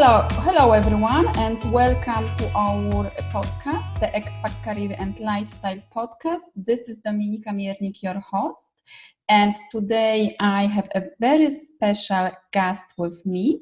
Hello everyone, and welcome to our podcast, the Expat Career and Lifestyle Podcast. This is Dominika Miernik, your host, and today I have a very special guest with me,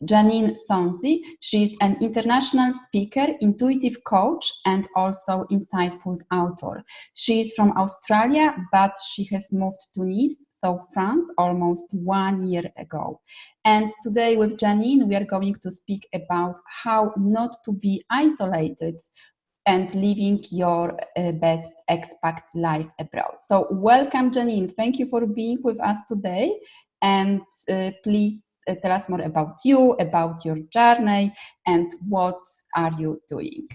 Janeen Sonsie. She's an international speaker, intuitive coach, and also insightful author. She's from Australia, but she has moved to Nice, so France, almost 1 year ago. And today with Janeen, we are going to speak about how not to be isolated and living your best expat life abroad. So welcome, Janeen. Thank you for being with us today. And please tell us more about you, about your journey, and what are you doing?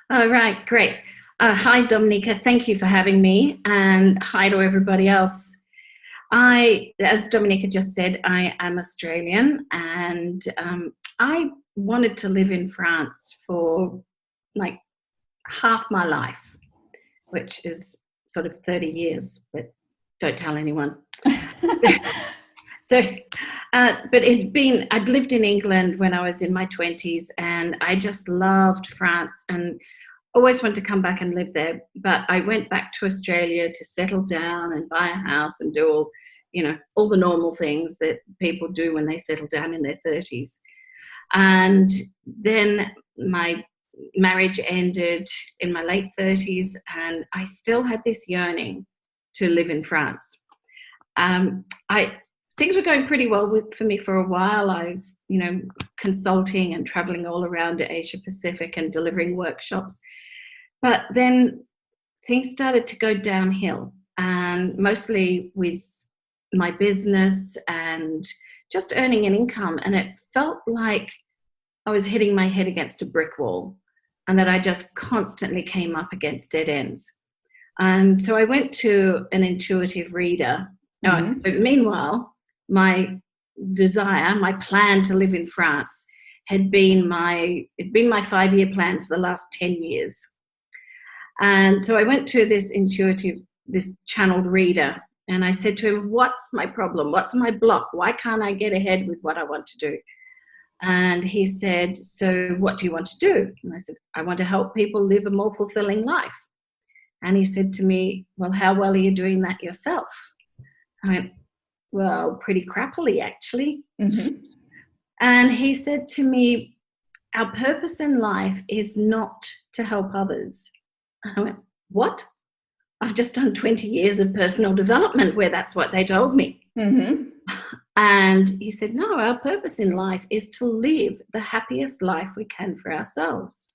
All right, great. Hi, Dominika. Thank you for having me, and hi to everybody else. As Dominika just said, I am Australian, and I wanted to live in France for like half my life, which is sort of 30 years, but don't tell anyone. But I'd lived in England when I was in my 20s, and I just loved France and always wanted to come back and live there. But I went back to Australia to settle down and buy a house and do all the normal things that people do when they settle down in their 30s. And then my marriage ended in my late 30s, and I still had this yearning to live in France. Things were going pretty well for me for a while. I was, consulting and traveling all around Asia Pacific and delivering workshops. But then things started to go downhill, and mostly with my business and just earning an income. And it felt like I was hitting my head against a brick wall, and that I just constantly came up against dead ends. And so I went to an intuitive reader. Mm-hmm. So meanwhile, my desire, my plan to live in France it'd been my 5-year plan for the last 10 years. And so I went to this channeled reader, and I said to him, what's my problem? What's my block? Why can't I get ahead with what I want to do? And he said, so what do you want to do? And I said, I want to help people live a more fulfilling life. And he said to me, well, how well are you doing that yourself? I went, well, pretty crappily, actually. Mm-hmm. And he said to me, our purpose in life is not to help others. And I went, what? I've just done 20 years of personal development where that's what they told me. Mm-hmm. And he said, no, our purpose in life is to live the happiest life we can for ourselves.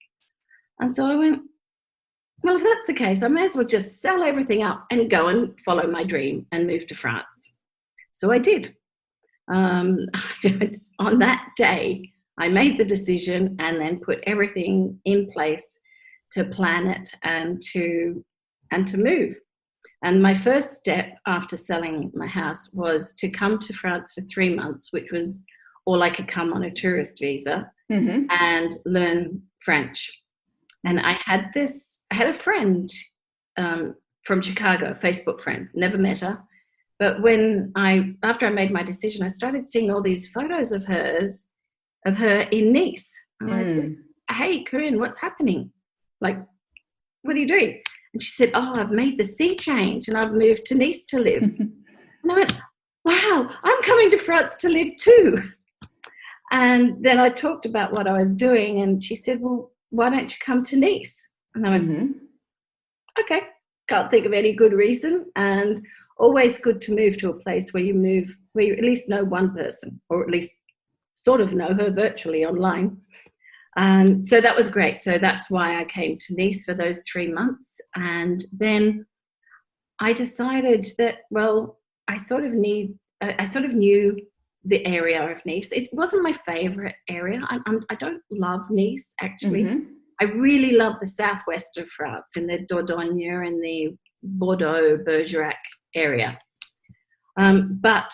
And so I went, well, if that's the case, I may as well just sell everything up and go and follow my dream and move to France. So I did. On that day, I made the decision and then put everything in place to plan it and to move. And my first step after selling my house was to come to France for 3 months, which was all I could come on a tourist visa, Mm-hmm. and learn French. And I had a friend from Chicago, a Facebook friend, never met her. But after I made my decision, I started seeing all these photos of her in Nice. And I said, hey, Corinne, what's happening? Like, what are you doing? And she said, oh, I've made the sea change and I've moved to Nice to live. And I went, wow, I'm coming to France to live too. And then I talked about what I was doing, and she said, well, why don't you come to Nice? And I went, okay, can't think of any good reason. And always good to move to a place where you at least know one person, or at least sort of know her virtually online. And so that was great. So that's why I came to Nice for those 3 months. And then I decided that, well, I sort of knew the area of Nice. It wasn't my favorite area. I don't love Nice, actually. Mm-hmm. I really love the southwest of France, in the Dordogne and the Bordeaux, Bergerac area. But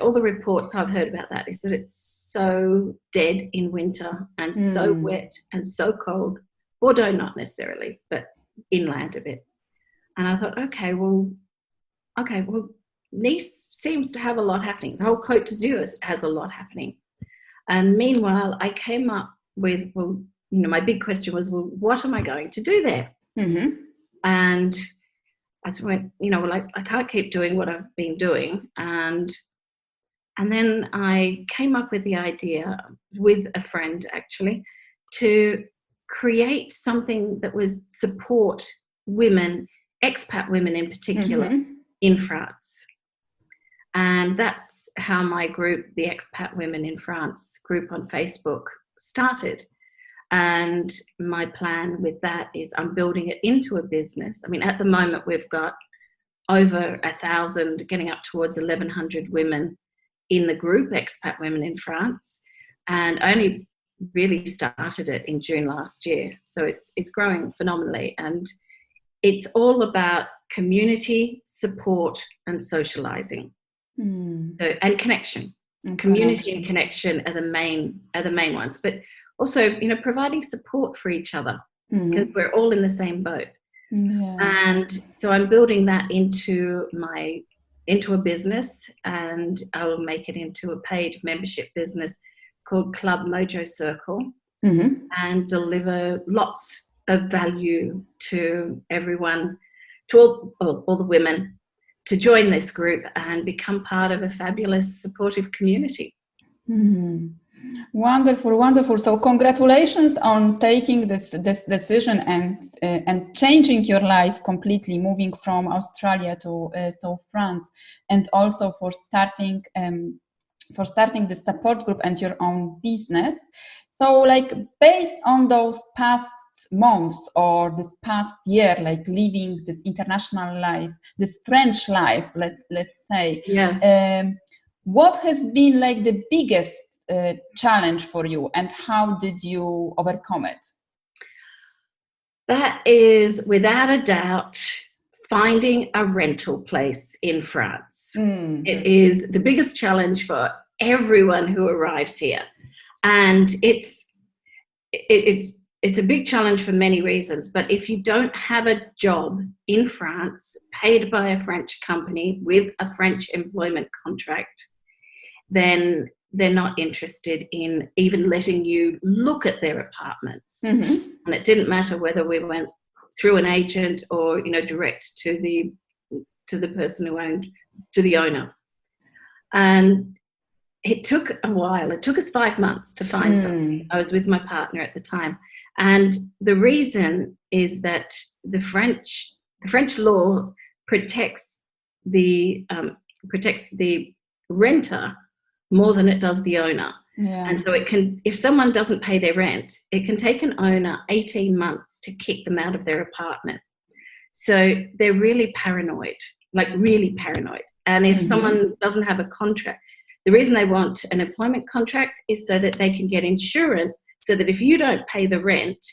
all the reports I've heard about that is that it's so dead in winter and so wet and so cold. Bordeaux not necessarily, but inland a bit. And I thought, okay, well, Nice seems to have a lot happening. The whole Côte d'Azur has a lot happening. And meanwhile, I came up with, well, my big question was, well, what am I going to do there? Mm-hmm. And I went, I can't keep doing what I've been doing. And then I came up with the idea with a friend, actually, to create something that was support women, expat women in particular, in France. And that's how my group, the Expat Women in France group on Facebook, started. And my plan with that is I'm building it into a business. I mean, at the moment, we've got over 1,000, getting up towards 1,100 women in the group, Expat Women in France. And I only really started it in June last year. So it's growing phenomenally. And it's all about community, support, and socializing. So, and connection. Community and connection are the main ones. But also, providing support for each other, because we're all in the same boat. Yeah. And so I'm building that into a business, and I will make it into a paid membership business called Club MojoCircle, and deliver lots of value to everyone, to all the women, to join this group and become part of a fabulous, supportive community. Wonderful, wonderful. So congratulations on taking this decision and changing your life completely, moving from Australia to France, and also for starting the support group and your own business. So, like, based on those past months or this past year, like living this international life, this French life, let's say, yes. What has been like the biggest challenge for you, and how did you overcome it? That is, without a doubt, finding a rental place in France. It is the biggest challenge for everyone who arrives here, and it's a big challenge for many reasons. But if you don't have a job in France paid by a French company with a French employment contract, then they're not interested in even letting you look at their apartments. And it didn't matter whether we went through an agent or direct to the person who owned, to the owner. And it took a while. It took us 5 months to find something. I was with my partner at the time, and the reason is that the French law protects the renter more than it does the owner. Yeah. And so if someone doesn't pay their rent, it can take an owner 18 months to kick them out of their apartment. So they're really paranoid, like really paranoid. And if someone doesn't have a contract, the reason they want an employment contract is so that they can get insurance, so that if you don't pay the rent,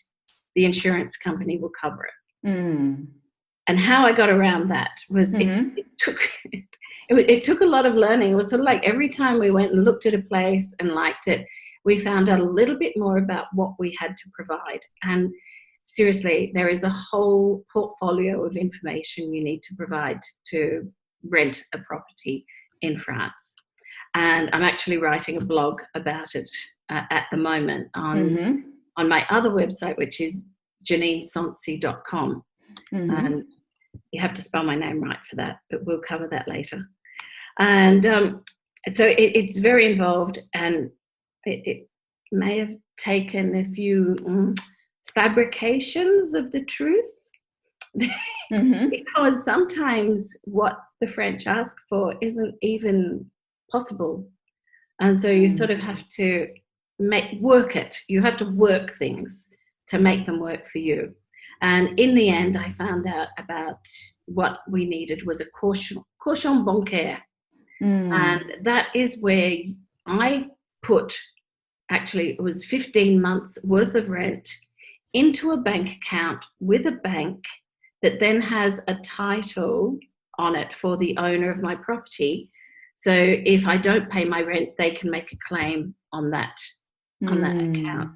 the insurance company will cover it. And how I got around that was it took a lot of learning. It was sort of like every time we went and looked at a place and liked it, we found out a little bit more about what we had to provide. And seriously, there is a whole portfolio of information you need to provide to rent a property in France. And I'm actually writing a blog about it at the moment on my other website, which is JaneenSonsie.com. And you have to spell my name right for that, but we'll cover that later. And so it's very involved, and it may have taken a few fabrications of the truth, because sometimes what the French ask for isn't even possible. And so you sort of have to work it. You have to work things to make them work for you. And in the end, I found out about what we needed was a caution bancaire. And that is where I put, actually, it was 15 months worth of rent into a bank account with a bank that then has a title on it for the owner of my property. So if I don't pay my rent, they can make a claim on that account.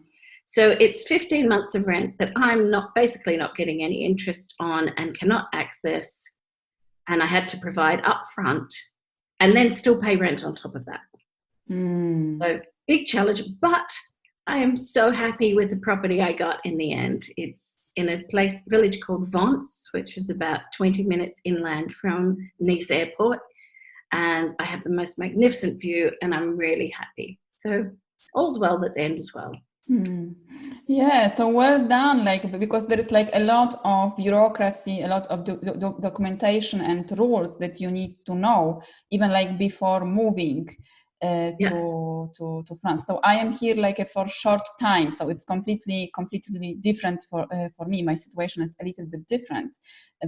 So it's 15 months of rent that I'm basically not getting any interest on and cannot access. And I had to provide upfront and then still pay rent on top of that. So big challenge, but I am so happy with the property I got in the end. It's in a village called Vence, which is about 20 minutes inland from Nice airport. And I have the most magnificent view, and I'm really happy. So all's well that ends as well. Yeah, so well done. Because there is a lot of bureaucracy, a lot of documentation and rules that you need to know, even before moving to France. So I am here for short time, so it's completely different for me. My situation is a little bit different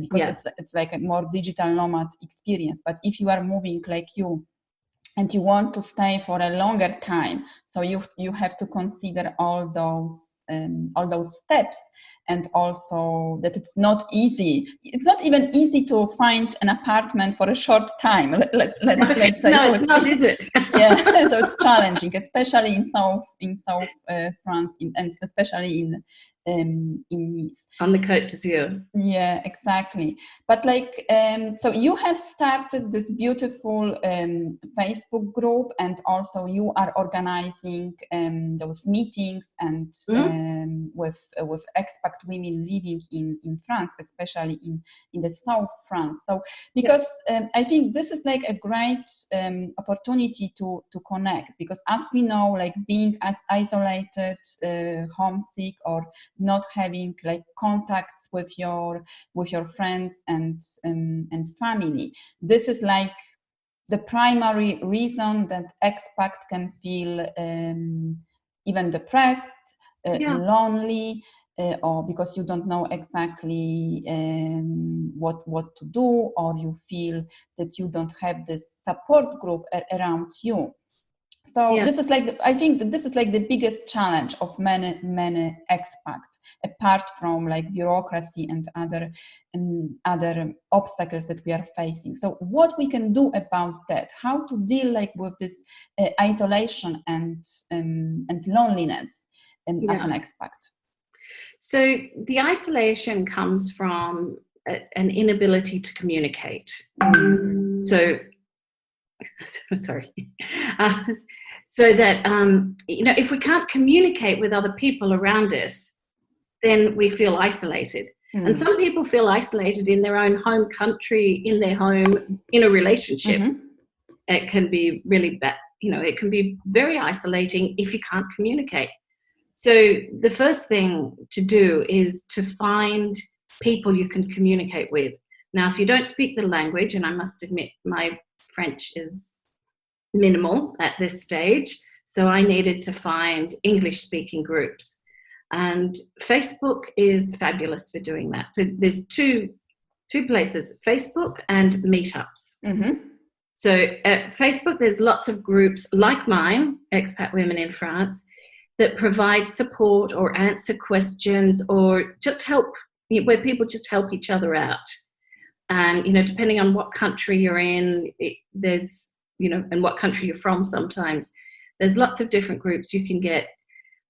because it's a more digital nomad experience. But if you are moving like you, and you want to stay for a longer time, so you have to consider all those steps, and also that it's not easy. It's not even easy to find an apartment for a short time. Let's say. No, it's not, is it? Yeah, so it's challenging, especially in South France, and especially in Nice. On the Côte d'Azur. Yeah, exactly. But so you have started this beautiful Facebook group, and also you are organizing those meetings and with expat women living in France, especially in the South France. So because I think this is a great opportunity to connect, because as we know, being as isolated, homesick, or not having contacts with your friends and family, this is the primary reason that expat can feel even depressed, lonely, or because you don't know exactly what to do, or you feel that you don't have this support group around you. So this is I think that this is the biggest challenge of many expats, apart from bureaucracy and other obstacles that we are facing. So what we can do about that? How to deal with this isolation and loneliness as an expat? So the isolation comes from an inability to communicate. So sorry. So that, if we can't communicate with other people around us, then we feel isolated. And some people feel isolated in their own home country, in their home, in a relationship. It can be really bad. It can be very isolating if you can't communicate. So the first thing to do is to find people you can communicate with. Now, if you don't speak the language, and I must admit my French is minimal at this stage, so I needed to find English-speaking groups. And Facebook is fabulous for doing that. So there's two places, Facebook and meetups. So at Facebook, there's lots of groups like mine, Expat Women in France, that provide support or answer questions or just help, where people just help each other out. And, depending on what country you're in, there's, and what country you're from sometimes, there's lots of different groups you can get.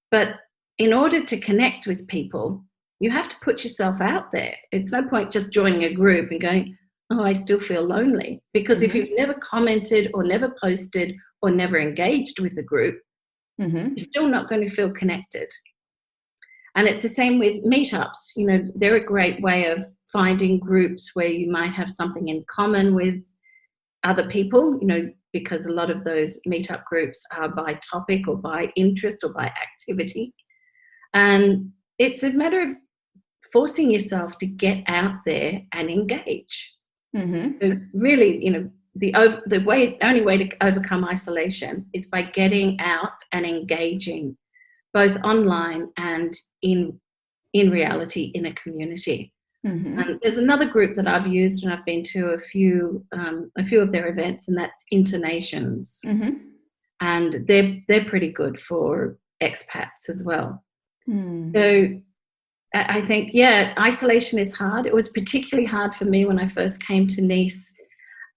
But in order to connect with people, you have to put yourself out there. It's no point just joining a group and going, oh, I still feel lonely. Because if you've never commented or never posted or never engaged with the group, you're still not going to feel connected. And it's the same with meetups. They're a great way of finding groups where you might have something in common with other people, because a lot of those meetup groups are by topic or by interest or by activity. And it's a matter of forcing yourself to get out there and engage. So really, the only way to overcome isolation is by getting out and engaging, both online and in reality in a community. And there's another group that I've used, and I've been to a few of their events, and that's Internations. And they're pretty good for expats as well. So I think, isolation is hard. It was particularly hard for me when I first came to Nice,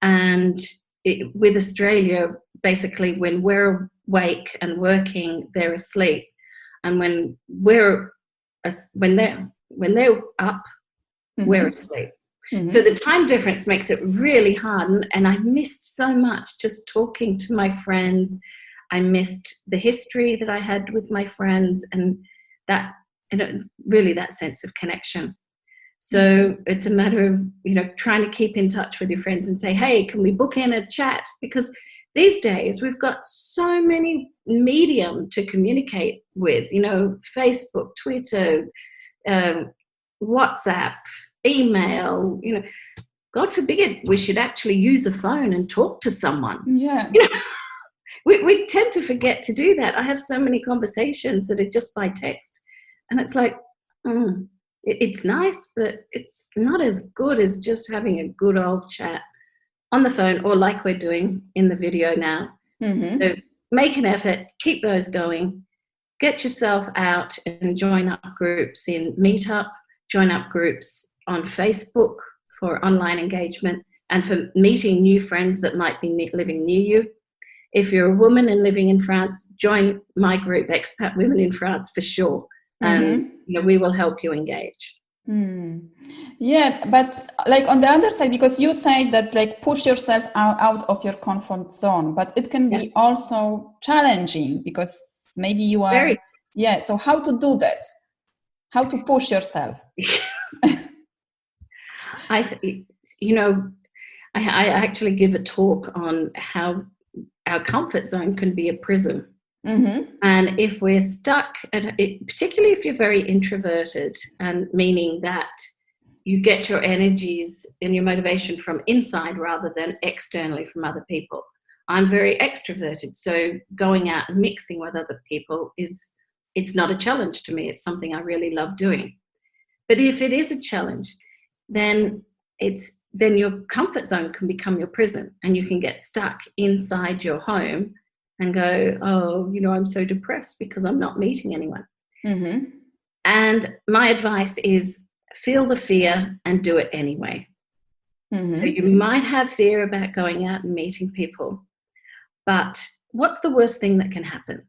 and with Australia, basically when we're awake and working, they're asleep, and when they're up, we're asleep. So the time difference makes it really hard, and I missed so much just talking to my friends I missed the history that I had with my friends, and that, really that sense of connection. So it's a matter of, trying to keep in touch with your friends and say, hey, can we book in a chat? Because these days we've got so many medium to communicate with, Facebook, Twitter, WhatsApp, email, God forbid we should actually use a phone and talk to someone. Yeah. We tend to forget to do that. I have so many conversations that are just by text, and it's like, it's nice, but it's not as good as just having a good old chat on the phone, or like we're doing in the video now. So make an effort, keep those going, get yourself out and join up groups in Meetup, join up groups on Facebook for online engagement and for meeting new friends that might be living near you. If you're a woman and living in France, join my group, Expat Women in France, for sure. And we will help you engage. Yeah, but like on the other side, because you say that like push yourself out of your comfort zone, but it can be also challenging because maybe you are, so how to do that? How to push yourself? I actually give a talk on how our comfort zone can be a prison. And if we're stuck, particularly if you're very introverted, and meaning that you get your energies and your motivation from inside rather than externally from other people. I'm very extroverted, so going out and mixing with other people it's not a challenge to me. It's something I really love doing. But if it is a challenge, then your comfort zone can become your prison, and you can get stuck inside your home and go, I'm so depressed because I'm not meeting anyone. And my advice is feel the fear and do it anyway. So you might have fear about going out and meeting people, but what's the worst thing that can happen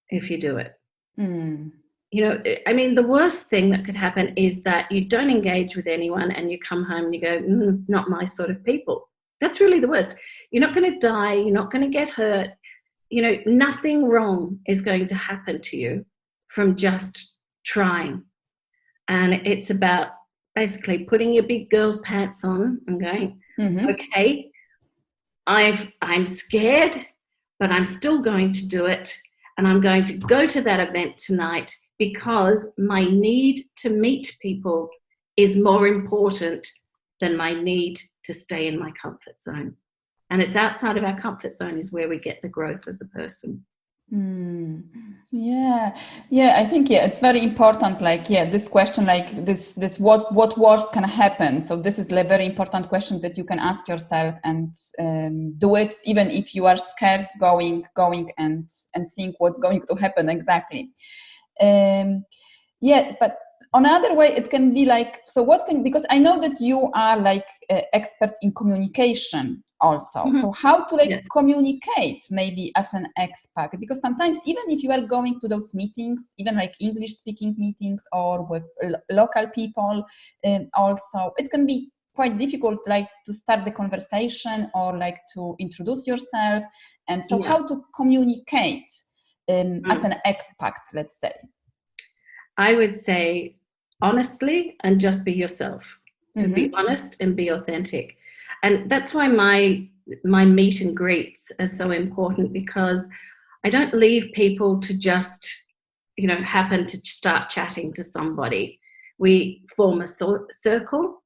if you do it? The worst thing that could happen is that you don't engage with anyone and you come home and you go, not my sort of people. That's really the worst. You're not going to die. You're not going to get hurt. Nothing wrong is going to happen to you from just trying. And it's about basically putting your big girl's pants on and going, okay, I'm scared, but I'm still going to do it. And I'm going to go to that event tonight because my need to meet people is more important than my need to stay in my comfort zone. And it's outside of our comfort zone is where we get the growth as a person. Yeah, I think it's very important. This question, this what worse can happen. So this is a very important question that you can ask yourself and do it even if you are scared going and seeing what's going to happen exactly. But another way it can be because I know that you are expert in communication also. So how to communicate maybe as an expat, because sometimes even if you are going to those meetings, even English speaking meetings or with local people, also it can be quite difficult to start the conversation or to introduce yourself. And so how to communicate as an expat, let's say? I would say honestly and just be yourself. So be honest and be authentic. And that's why my meet and greets are so important, because I don't leave people to just, happen to start chatting to somebody. We form a circle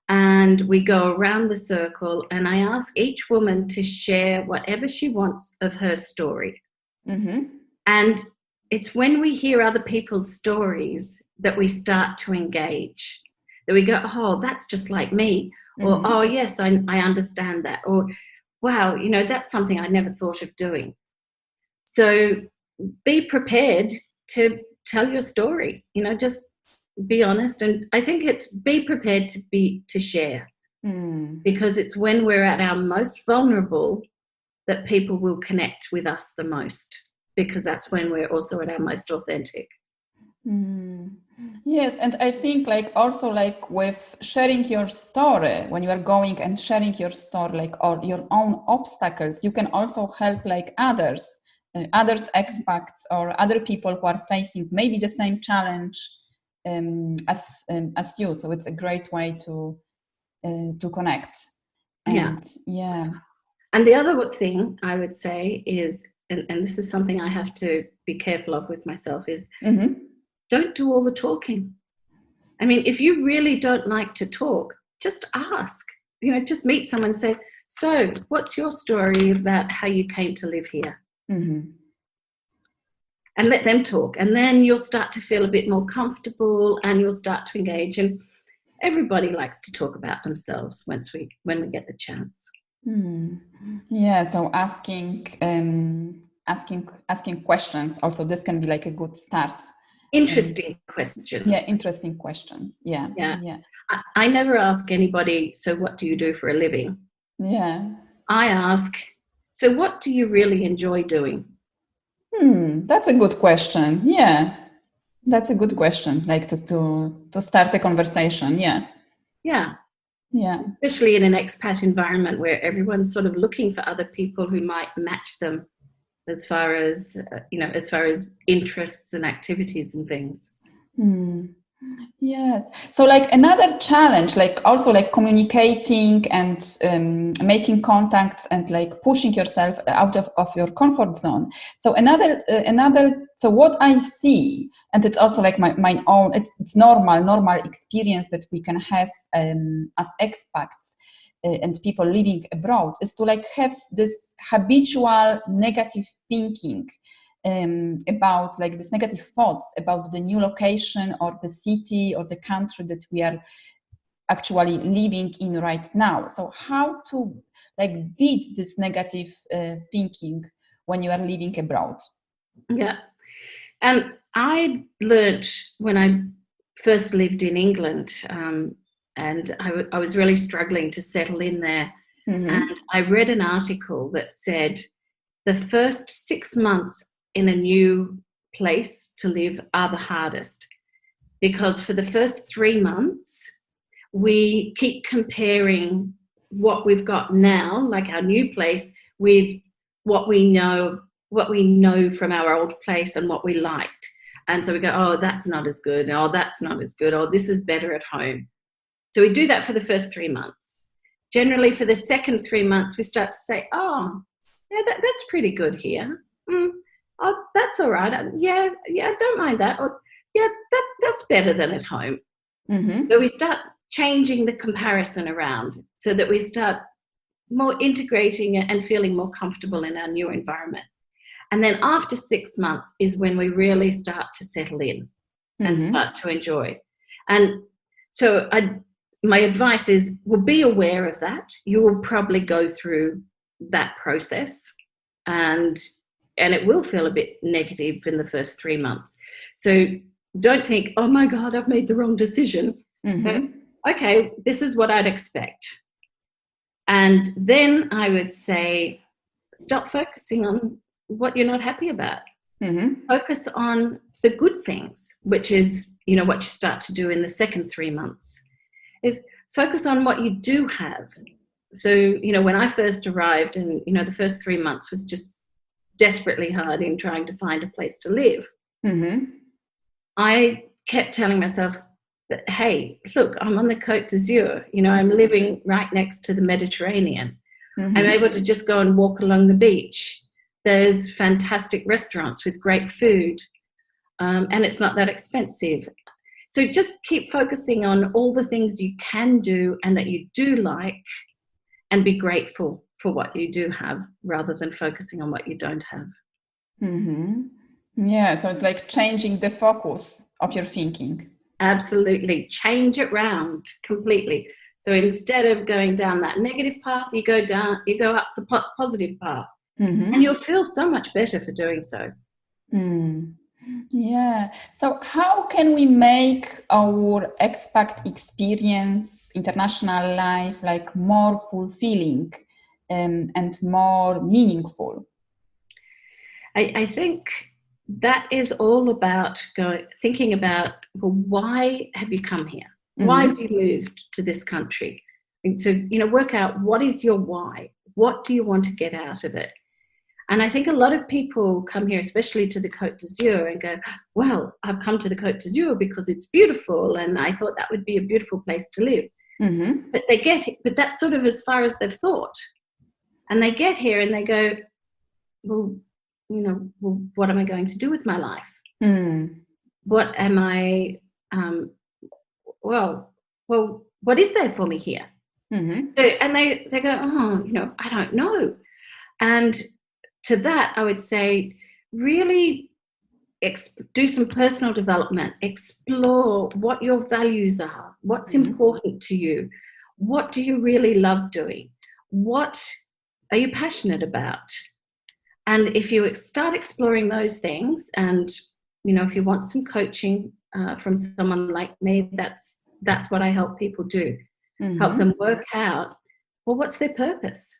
and we go around the circle, and I ask each woman to share whatever she wants of her story. And it's when we hear other people's stories that we start to engage, that we go, oh, that's just like me. Or, oh, yes, I understand that. Or, wow, that's something I never thought of doing. So be prepared to tell your story, just be honest. And I think it's be prepared to share, because it's when we're at our most vulnerable that people will connect with us the most, because that's when we're also at our most authentic. Yes, and I think also with sharing your story, when you are going and sharing your story or your own obstacles, you can also help others others expats or other people who are facing maybe the same challenge as you. So it's a great way to connect. And And the other thing I would say is, and this is something I have to be careful of with myself, is don't do all the talking. I mean, if you really don't like to talk, just ask. Just meet someone and say, so what's your story about how you came to live here? And let them talk. And then you'll start to feel a bit more comfortable and you'll start to engage. And everybody likes to talk about themselves when we get the chance. Yeah, so asking questions also, this can be like a good start. Interesting questions. Yeah, interesting questions. Yeah. I never ask anybody, so what do you do for a living? Yeah. I ask, so what do you really enjoy doing? That's a good question. Yeah, that's a good question. Like to start a conversation. Yeah. Especially in an expat environment where everyone's sort of looking for other people who might match them as far as interests and activities and things. Yes. So like another challenge, like also like communicating and making contacts and like pushing yourself out of your comfort zone. So so what I see, and it's also like my own, it's normal experience that we can have as expats and people living abroad, is to like have this habitual negative thinking about like these negative thoughts about the new location or the city or the country that we are actually living in right now. So how to like beat this negative thinking when you are living abroad? Yeah. I learned when I first lived in England, and I was really struggling to settle in there. And I read an article that said the first 6 months in a new place to live are the hardest, because for the first 3 months we keep comparing what we've got now, like our new place, with what we know from our old place and what we liked. And so we go, oh, that's not as good. Oh, that's not as good. Oh, this is better at home. So we do that for the first 3 months. Generally, for the second 3 months, we start to say, oh, yeah, that's pretty good here. Oh, that's all right. Yeah, I don't mind that. Or, yeah, that's better than at home. So we start changing the comparison around so that we start more integrating and feeling more comfortable in our new environment. And then after 6 months is when we really start to settle in and start to enjoy. And so my advice is, well, be aware of that. You will probably go through that process and it will feel a bit negative in the first 3 months. So don't think, oh my God, I've made the wrong decision. Okay, this is what I'd expect. And then I would say, stop focusing on what you're not happy about. Focus on the good things, which is, what you start to do in the second 3 months, is focus on what you do have. So, when I first arrived and, the first 3 months was just desperately hard in trying to find a place to live. I kept telling myself that, hey, look, I'm on the Côte d'Azur, I'm living right next to the Mediterranean. I'm able to just go and walk along the beach. There's fantastic restaurants with great food, and it's not that expensive. So just keep focusing on all the things you can do and that you do like, and be grateful for what you do have rather than focusing on what you don't have. Yeah, so it's like changing the focus of your thinking. Absolutely. Change it round completely. So instead of going down that negative path, you go up the positive path. And you'll feel so much better for doing so. Yeah. So how can we make our expat experience, international life, like more fulfilling and more meaningful? I think that is all about thinking about, well, why have you come here? Why have you moved to this country? And so, work out what is your why? What do you want to get out of it? And I think a lot of people come here, especially to the Côte d'Azur, and go, well, I've come to the Côte d'Azur because it's beautiful, and I thought that would be a beautiful place to live. Mm-hmm. But that's sort of as far as they've thought. And they get here and they go, well, what am I going to do with my life? What am I, what is there for me here? So, and they go, I don't know. And to that, I would say, really do some personal development, explore what your values are, what's important to you, what do you really love doing, what are you passionate about? And if you start exploring those things, and if you want some coaching from someone like me, that's what I help people do. Help them work out, well, what's their purpose?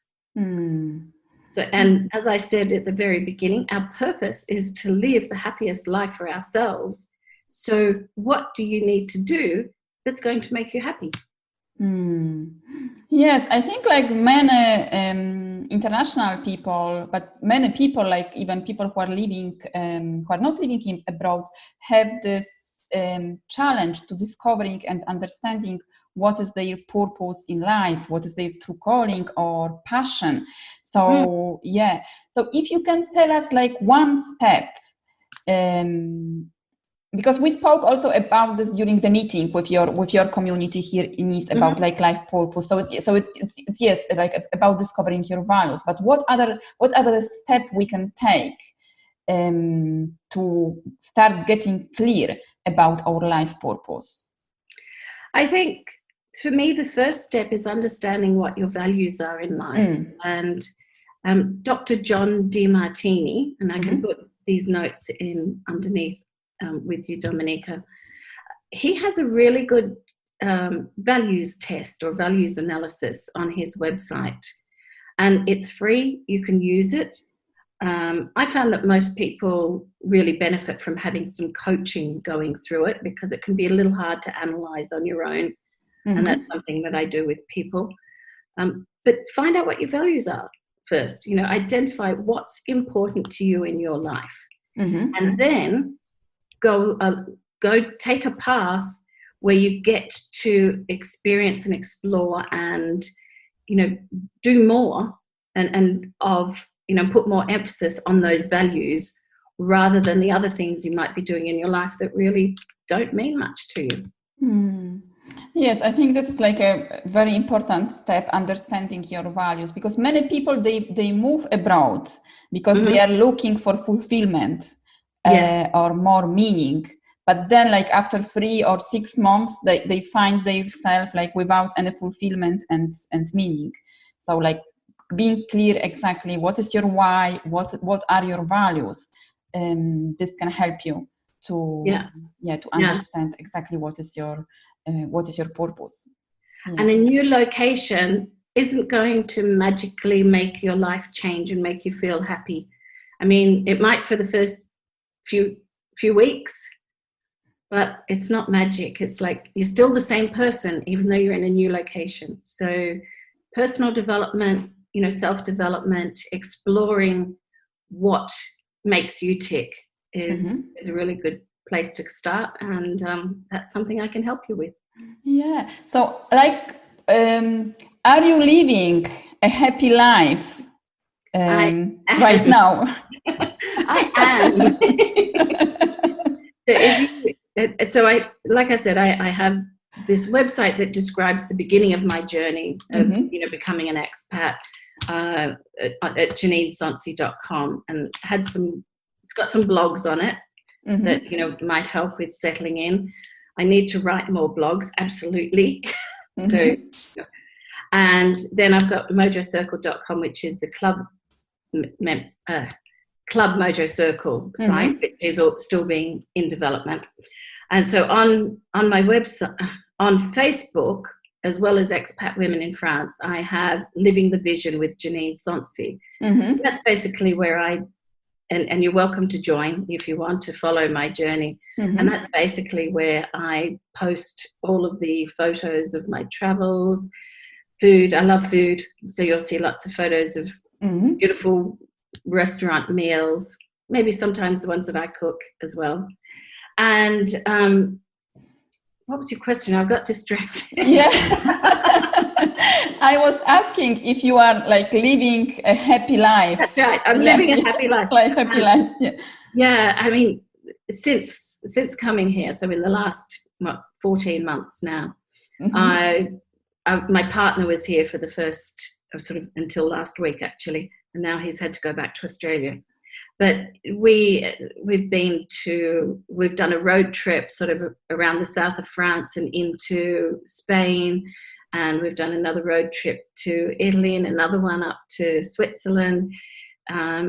So, and as I said at the very beginning, our purpose is to live the happiest life for ourselves. So what do you need to do that's going to make you happy? Yes, I think like many international people, but many people, like even people who are living, who are not living abroad, have this challenge to discovering and understanding what is their purpose in life, what is their true calling or passion. So so if you can tell us like one step, because we spoke also about this during the meeting with your community here in Nice about like life purpose. So it's yes, like about discovering your values. But what other step we can take to start getting clear about our life purpose? I think for me, the first step is understanding what your values are in life. And Dr. John DeMartini, and I can put these notes in underneath with you, Dominica. He has a really good values test or values analysis on his website, and it's free. You can use it. I found that most people really benefit from having some coaching going through it, because it can be a little hard to analyze on your own. And that's something that I do with people. But find out what your values are first. Identify what's important to you in your life, and then go take a path where you get to experience and explore and do more and put more emphasis on those values rather than the other things you might be doing in your life that really don't mean much to you. Yes, I think this is like a very important step, understanding your values, because many people they move abroad because they are looking for fulfillment. Or more meaning, but then like after 3 or 6 months they find themselves like without any fulfillment and meaning. So like being clear exactly what is your why, what are your values, this can help you to understand exactly what is your purpose. And a new location isn't going to magically make your life change and make you feel happy. I mean, it might for the first few weeks, but it's not magic. It's like you're still the same person even though you're in a new location. So personal development, self-development, exploring what makes you tick is a really good place to start, and that's something I can help you with. So like are you living a happy life right now? I am. Like I said, I have this website that describes the beginning of my journey of becoming an expat at JaneenSonsie.com, and it's got some blogs on it that might help with settling in. I need to write more blogs, absolutely. And then I've got MojoCircle.com, which is the Club MojoCircle site, which is still being in development. And so on my website, on Facebook, as well as Expat Women in France, I have Living the Vision with Janeen Sonsie. That's basically where and you're welcome to join if you want to follow my journey. And that's basically where I post all of the photos of my travels, food. I love food. So you'll see lots of photos of beautiful restaurant meals, maybe sometimes the ones that I cook as well. And what was your question? I got distracted. Yeah. I was asking if you are like living a happy life. That's right. I'm living a happy life. Happy life. Yeah. Yeah. I mean, since coming here, so in the last 14 months now, my partner was here for the first sort of until last week actually, and now he's had to go back to Australia. But we've done a road trip sort of around the south of France and into Spain, and we've done another road trip to Italy and another one up to Switzerland.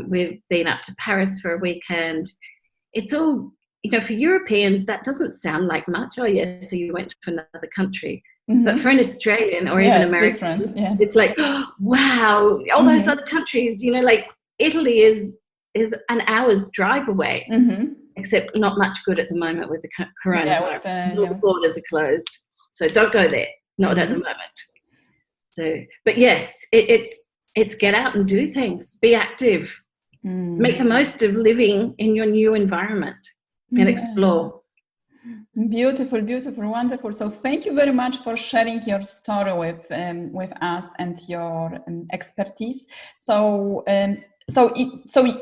We've been up to Paris for a weekend. It's all, for Europeans, that doesn't sound like much. Oh, yeah, so you went to another country. Mm-hmm. But for an Australian or even American, it's like, oh, wow, all those other countries, like Italy is an hour's drive away, except not much good at the moment with the coronavirus. All the borders are closed. So don't go there, not at the moment. So, but yes, it's get out and do things, be active, make the most of living in your new environment and explore. Beautiful, beautiful, wonderful. So thank you very much for sharing your story with us and your expertise. So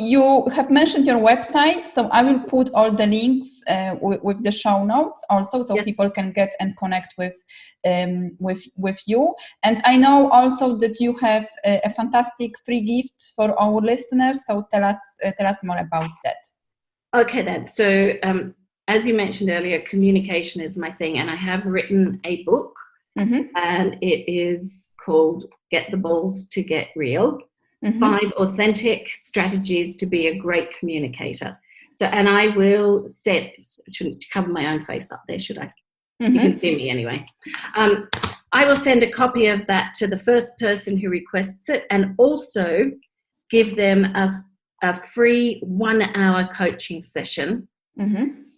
you have mentioned your website, so I will put all the links with the show notes also, so people can get and connect with you. And I know also that you have a fantastic free gift for our listeners. So tell us more about that. Okay, then. So as you mentioned earlier, communication is my thing, and I have written a book, and it is called "Get the Balls to Get Real." 5 authentic strategies to be a great communicator. So, and I will shouldn't cover my own face up there, should I? You can see me anyway. I will send a copy of that to the first person who requests it, and also give them a free 1-hour coaching session.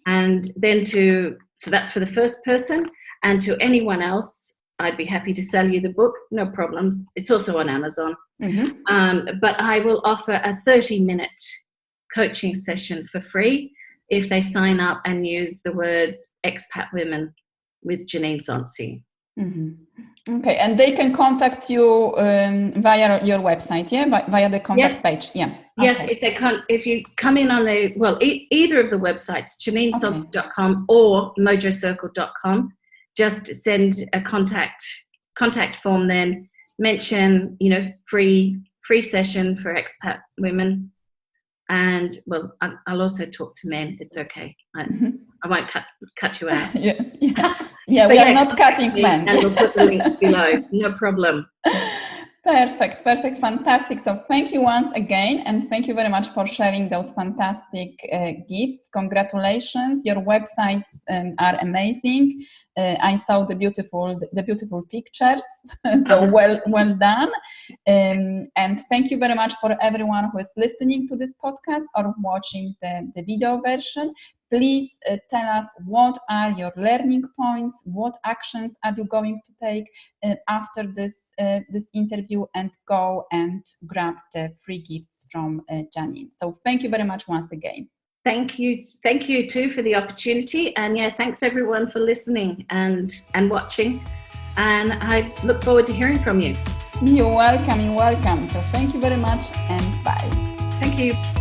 And then so that's for the first person, and to anyone else, I'd be happy to sell you the book, no problems. It's also on Amazon. But I will offer a 30-minute coaching session for free if they sign up and use the words expat women with Janeen Sonsie. Okay, and they can contact you via your website, via the contact page. Yeah. Yes, if you come in on either of the websites, janeensonsie.com or mojocircle.com. Just send a contact form, then mention, free session for expat women. And I'll also talk to men. It's okay. I won't cut you out. We are not cutting men. And we'll put the links below. No problem. Perfect, fantastic. So thank you once again, and thank you very much for sharing those fantastic gifts. Congratulations, your websites are amazing. I saw the beautiful pictures, so well done. And thank you very much for everyone who is listening to this podcast or watching the video version. Please tell us what are your learning points, what actions are you going to take after this interview, and go and grab the free gifts from Janeen. So thank you very much once again. Thank you too for the opportunity, and thanks everyone for listening and watching, and I look forward to hearing from you. You're welcome. So thank you very much, and bye. Thank you.